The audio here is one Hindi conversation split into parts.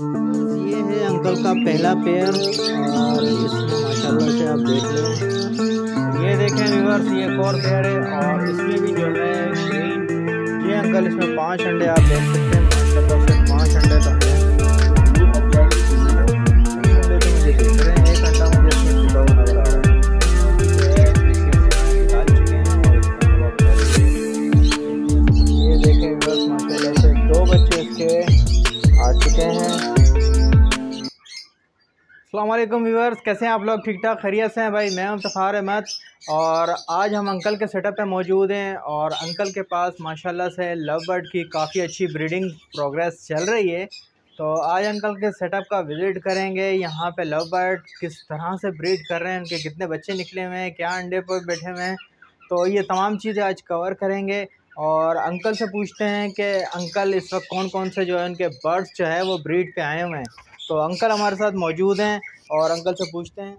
ये है अंकल का पहला पेयर और इसमें माशाल्लाह से आप देख लें। ये देखें व्यूअर्स, ये एक और पेयर है और इसमें भी जो है ग्रीन। ये अंकल इसमें 5 अंडे आप देख सकते हैं माशाल्लाह से 5 अंडे तो हैं। अंडे तो मुझे दिख रहे हैं, एक अंडा मुझे इसमें छुपा हुआ नजर आ रहा है। निकाल चुके हैं और ये देखें व्यूअर्स माशाल्लाह से 2 बच्चे इसके आ चुके हैं। अस्सलाम वालेकुम व्यूअर्स, कैसे हैं आप लोग? ठीक ठाक खैरियत से हैं भाई। मैं हूं इफ्तिखार अहमद और आज हम अंकल के सेटअप पे मौजूद हैं और अंकल के पास माशाल्लाह से लव बर्ड की काफ़ी अच्छी ब्रीडिंग प्रोग्रेस चल रही है। तो आज अंकल के सेटअप का विज़िट करेंगे। यहाँ पे लव बर्ड किस तरह से ब्रीड कर रहे हैं, उनके कितने बच्चे निकले हुए हैं, क्या अंडे पर बैठे हुए हैं, तो ये तमाम चीज़ें आज कवर करेंगे। और अंकल से पूछते हैं कि अंकल इस वक्त कौन कौन से जो है उनके बर्ड्स जो है वो ब्रीड पे आए हुए हैं। तो अंकल हमारे साथ मौजूद हैं और अंकल से पूछते हैं।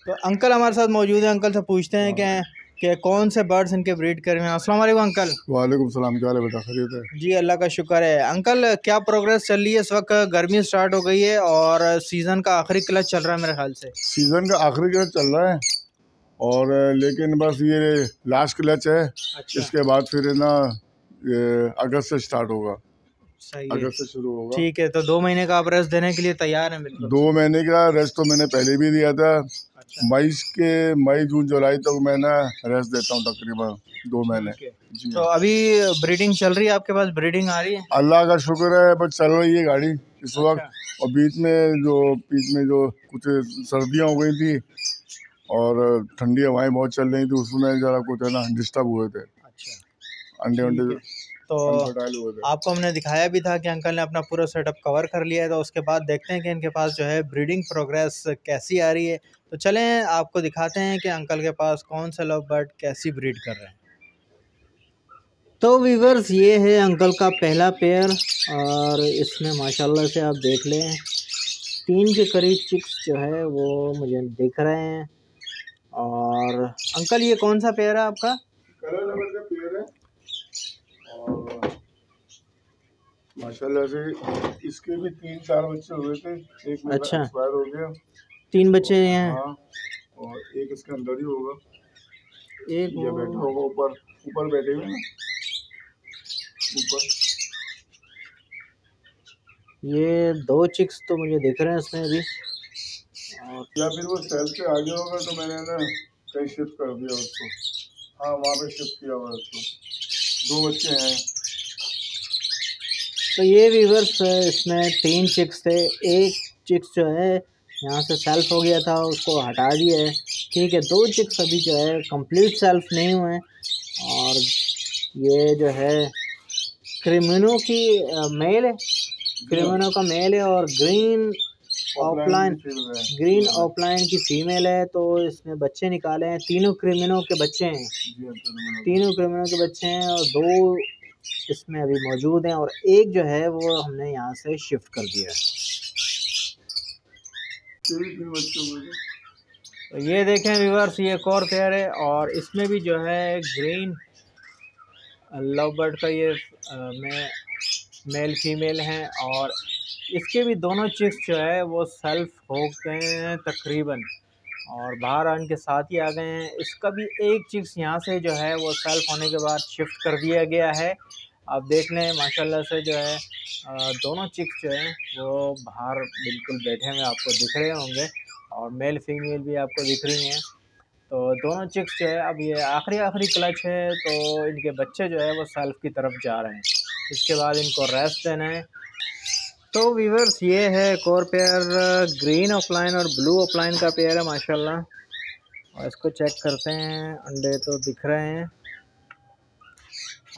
तो अंकल हमारे साथ मौजूद हैं, अंकल से पूछते हैं कि कौन से बर्ड्स इनके ब्रीड कर रहे हैं। अस्सलाम वालेकुम अंकल। वालेकुम सलाम, क्या हाल है बेटा? खैरियत है जी अल्लाह का शुक्र है। अंकल क्या प्रोग्रेस चल रही है? इस वक्त गर्मी स्टार्ट हो गई है और सीज़न का आखिरी क्लच चल रहा है मेरे ख्याल से। सीजन का आखिरी क्लच चल रहा है और लेकिन बस ये लास्ट क्लच है। अच्छा। इसके बाद फिर ना अगस्त से स्टार्ट होगा, सही है, अगस्त से शुरू होगा। ठीक है। तो 2 महीने का आप रेस्ट देने के लिए तैयार हैं? बिल्कुल 2 महीने का रेस्ट तो मैंने पहले भी दिया था। अच्छा। मई जून जुलाई तक मैं ना रेस्ट देता हूँ, तकरीबन 2 महीने। जी तो अभी ब्रीडिंग चल रही है आपके पास? ब्रीडिंग आ रही है? अल्लाह का शुक्र है, बस चल रही है गाड़ी इस वक्त। अच्छा। और बीच में जो कुछ सर्दियाँ हो गई थी और ठंडी हवाएं बहुत चल रही थी, उसमें ज़रा कुछ है ना डिस्टर्ब हुए थे। अच्छा, अंडे ठीक अंडे है। तो आपको हमने दिखाया भी था कि अंकल ने अपना पूरा सेटअप कवर कर लिया है। तो उसके बाद देखते हैं कि इनके पास जो है ब्रीडिंग प्रोग्रेस कैसी आ रही है। तो चलें आपको दिखाते हैं कि अंकल के पास कौन सा लव बर्ड कैसी ब्रीड कर रहे हैं। तो वीवर्स, ये है अंकल का पहला पेयर और इसमें माशाल्लाह से आप देख लें 3 के करीब चिक्स जो है वो मुझे दिख रहे हैं। और अंकल ये कौन सा पेयर है आपका? कलर नंबर का पेयर है और माशाल्लाह से इसके भी 3-4 बच्चे हुए थे। एक मेरा अच्छा, एक्सपायर हो गया। 3 बच्चे हैं। हाँ, और एक इसके अंदर ही होगा, एक ये बैठा होगा ऊपर, ऊपर बैठे हुए हैं ऊपर। ये 2 चिक्स तो मुझे दिख रहे हैं इसमें अभी। या फिर वो सेल से आगे होगा तो मैंने ना कहीं शिफ्ट कर दिया उसको। हाँ, वहाँ पे शिफ्ट किया हुआ उसको। 2 बच्चे हैं। तो ये व्यूअर्स इसमें 3 चिक्स थे। एक चिक्स जो है यहाँ से सेल्फ हो गया था, उसको हटा दिया है। ठीक है, 2 चिक्स अभी जो है कंप्लीट सेल्फ नहीं हुए हैं। और ये जो है क्रिमिनो की मेल है, क्रिमिनो का मेल है और ग्रीन ऑफलाइन की फीमेल है। तो इसमें बच्चे निकाले हैं, तीनों क्रिमिनो के बच्चे हैं, तीनों क्रिमिनो के बच्चे हैं और 2 इसमें अभी मौजूद हैं और एक जो है वो हमने यहाँ से शिफ्ट कर दिया है। तो ये देखें व्यूअर्स, ये एक और पेयर है और इसमें भी जो है ग्रीन लव बर्ड का ये मेल फीमेल हैं और इसके भी दोनों चिक्स जो है वो सेल्फ हो गए हैं तकरीबन और बाहर आने के साथ ही आ गए हैं। इसका भी एक चिक्स यहाँ से जो है वो सेल्फ होने के बाद शिफ्ट कर दिया गया है। आप देख लें माशाल्लाह से जो है दोनों चिक्स जो हैं वो बाहर बिल्कुल बैठे हुए आपको दिख रहे होंगे और मेल फीमेल भी आपको दिख रही हैं। तो दोनों चिक्स जो है अब ये आखिरी क्लच है, तो इनके बच्चे जो है वो सेल्फ की तरफ जा रहे हैं। इसके बाद इनको रेस्ट देना है। तो वीवर्स, ये है एक और पेयर ग्रीन ऑफलाइन और ब्लू ऑफलाइन का पेयर है माशाल्लाह। और इसको चेक करते हैं, अंडे तो दिख रहे हैं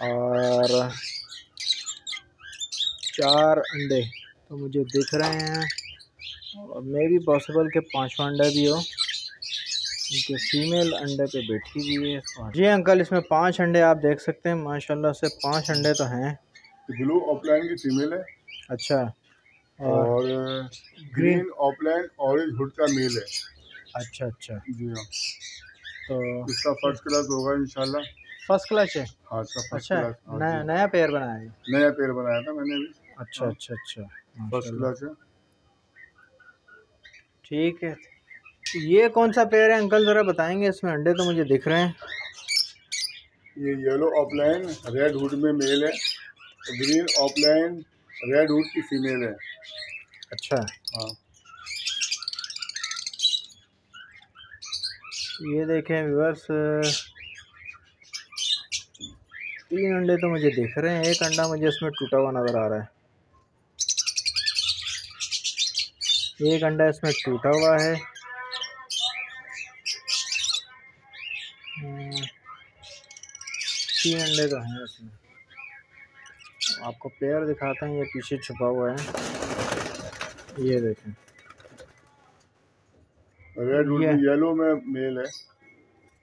और 4 अंडे तो मुझे दिख रहे हैं और मे भी पॉसिबल के 5वां अंडा भी हो। इनके फीमेल अंडे पे बैठी हुई है। जी अंकल, इसमें 5 अंडे आप देख सकते हैं माशाल्लाह से 5 अंडे तो हैं। ब्लू ऑफलाइन की फीमेल है। अच्छा। और ग्रीन ऑफलाइन ऑरेंज हुड का मेल है। अच्छा अच्छा, जी हाँ। तो इसका फर्स्ट क्लास होगा इंशाल्लाह। फर्स्ट क्लच है? हाँ, इसका फर्स्ट अच्छा, क्लास। नया पेयर बनाया है? नया पेयर बनाया था मैंने अभी। अच्छा अच्छा अच्छा। फर्स्ट क्लास है। ठीक है, ये कौन सा पेयर है अंकल, ज़रा बताएंगे? इसमें अंडे तो मुझे दिख रहे हैं। ये येलो ऑफलाइन रेड हुड में मेल है, ग्रीन ऑफलाइन रेड हुड की फीमेल है। अच्छा, हाँ, ये देखें व्यूअर्स, 3 अंडे तो मुझे दिख रहे हैं, एक अंडा मुझे इसमें टूटा हुआ नज़र आ रहा है। एक अंडा इसमें टूटा हुआ है। 3 अंडे तो हैं इसमें। आपको पेयर दिखाते हैं, ये पीछे छुपा हुआ है, ये देखें। रेड हुड में येलो में मेल है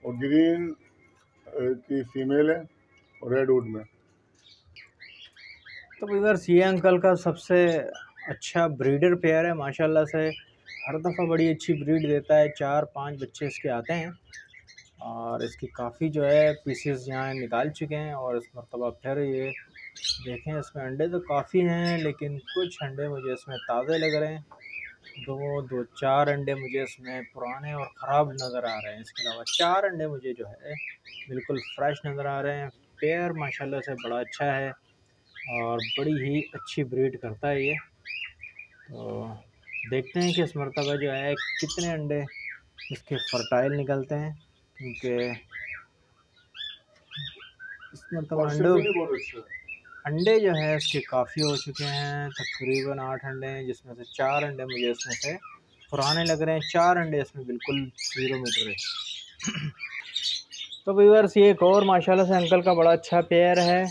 और ग्रीन की फीमेल है और रेड हुड में। तो व्यूअर्स, ये अंकल का सबसे अच्छा ब्रीडर पेयर है माशाल्लाह से। हर दफ़ा बड़ी अच्छी ब्रीड देता है, 4-5 बच्चे इसके आते हैं और इसकी काफ़ी जो है पीसेस यहाँ निकाल चुके हैं। और इस मरतबा फिर ये देखें, इसमें अंडे तो काफ़ी हैं, लेकिन कुछ अंडे मुझे इसमें ताज़े लग रहे हैं। 4 अंडे मुझे इसमें पुराने और ख़राब नज़र आ रहे हैं। इसके अलावा 4 अंडे मुझे जो है बिल्कुल फ्रेश नज़र आ रहे हैं। पेयर माशाल्लाह से बड़ा अच्छा है और बड़ी ही अच्छी ब्रीड करता है ये। तो देखते हैं कि इस मरतबा जो है कितने अंडे इसके फर्टाइल निकलते हैं, क्योंकि इस मरतबा अंडे जो है इसके काफ़ी हो चुके हैं, तकरीबन 8 अंडे हैं, जिसमें से 4 अंडे मुझे इसमें से पुराने लग रहे हैं। 4 अंडे इसमें बिल्कुल 0 मीटर है। तो व्यूअर्स, ये एक और माशाल्लाह से अंकल का बड़ा अच्छा पेयर है,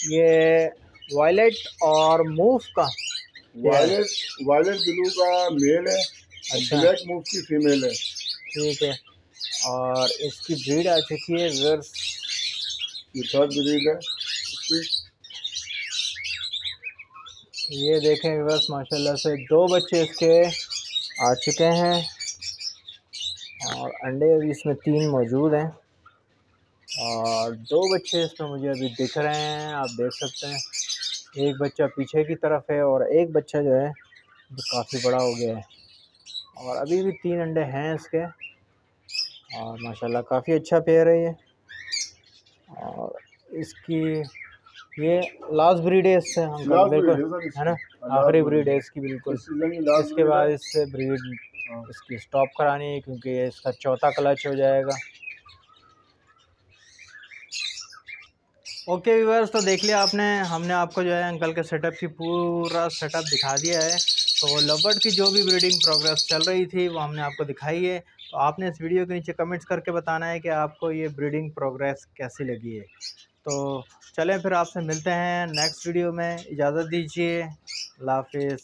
ये वायलेट और मूव का। वायलेट ब्लू का मेल है, अच्छा, ब्लैक मूव की फीमेल है। ठीक है, और इसकी ब्रीड आ चुकी है व्यूअर्स, ये 3rd ब्रीड है इसकी। ये देखें व्यूअर्स, माशाल्लाह से 2 बच्चे इसके आ चुके हैं और अंडे अभी इसमें 3 मौजूद हैं और 2 बच्चे इसमें मुझे अभी दिख रहे हैं, आप देख सकते हैं। एक बच्चा पीछे की तरफ है और एक बच्चा जो है वो काफ़ी बड़ा हो गया है और अभी भी 3 अंडे हैं इसके। और माशाल्लाह काफ़ी अच्छा पेयर है ये। और इसकी ये लास्ट ब्रीड है इससे अंकल, बिल्कुल है ना, आखिरी ब्रीड है इसकी बिल्कुल। इसके बाद इससे ब्रीड इसकी स्टॉप करानी है, क्योंकि ये इसका 4था क्लच हो जाएगा। ओके व्यूअर्स, तो देख लिया आपने, हमने आपको जो है अंकल के सेटअप की पूरा सेटअप दिखा दिया है। तो लवबर्ड की जो भी ब्रीडिंग प्रोग्रेस चल रही थी वो हमने आपको दिखाई है। तो आपने इस वीडियो के नीचे कमेंट्स करके बताना है कि आपको ये ब्रीडिंग प्रोग्रेस कैसी लगी है। तो चलें फिर आपसे मिलते हैं नेक्स्ट वीडियो में, इजाज़त दीजिए, अल्लाह हाफिज़।